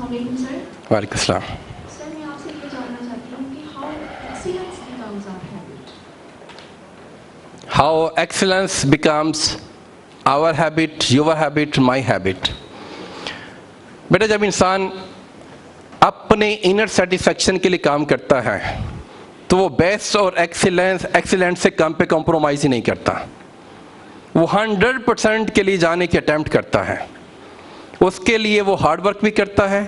Assalamualaikum sir. वालेकुम सलाम। Sir मैं आपसे ये जानना चाहती हूँ कि how excellence becomes our habit. How excellence becomes our habit, your habit, my habit. बेटा जब इंसान अपने इनर सेटिस्फैक्शन के लिए काम करता है तो वो बेस्ट और एक्सीलेंट से काम पे कॉम्प्रोमाइज़ ही नहीं करता। वो 100% के लिए जाने की अटेम्प्ट करता है। उसके लिए वो हार्ड वर्क भी करता है,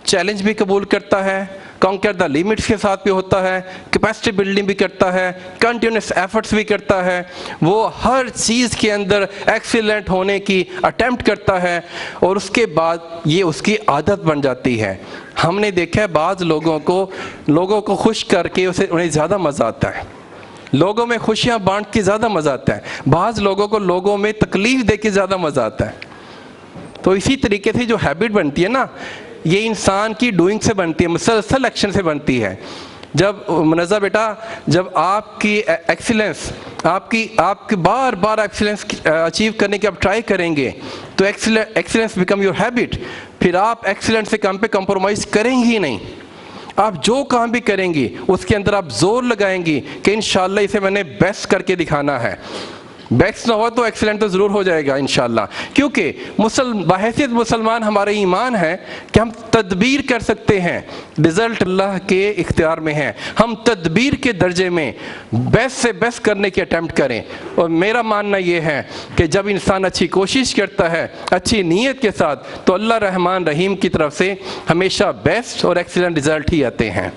चैलेंज भी कबूल करता है, कॉन्कर द लिमिट्स के साथ भी होता है, कैपेसिटी बिल्डिंग भी करता है, कंटिन्यूस एफर्ट्स भी करता है। वो हर चीज़ के अंदर एक्सीलेंट होने की अटेम्प्ट करता है और उसके बाद ये उसकी आदत बन जाती है। हमने देखा है बाज़ लोगों को खुश करके उन्हें ज़्यादा मज़ा आता है, लोगों में खुशियाँ बांट के ज़्यादा मज़ा आता है। बाज़ लोगों को लोगों में तकलीफ़ दे के ज़्यादा मज़ा आता है। तो इसी तरीके से जो हैबिट बनती है ना, ये इंसान की डूइंग से बनती है, मुसलसल एक्शन से बनती है। जब मुनज़्ज़ा बेटा, जब आपकी एक्सीलेंस, आपकी बार बार एक्सीलेंस अचीव करने की आप ट्राई करेंगे तो एक्सीलेंस बिकम योर हैबिट। फिर आप एक्सीलेंस से काम पे कंप्रोमाइज़ करेंगे ही नहीं। आप जो काम भी करेंगी उसके अंदर आप जोर लगाएंगी कि इंशाल्लाह इसे मैंने बेस्ट करके दिखाना है। बेस्ट ना हो तो एक्सीलेंट तो ज़रूर हो जाएगा इंशाल्लाह, क्योंकि बहैसियत मुसलमान हमारे ईमान है कि हम तदबीर कर सकते हैं, रिज़ल्ट अल्लाह के इख्तियार में है। हम तदबीर के दर्जे में बेस्ट से बेस्ट करने की अटेम्प्ट करें। और मेरा मानना ये है कि जब इंसान अच्छी कोशिश करता है अच्छी नीयत के साथ तो अल्लाह रहमान रहीम की तरफ से हमेशा बेस्ट और एक्सीलेंट रिज़ल्ट ही आते हैं।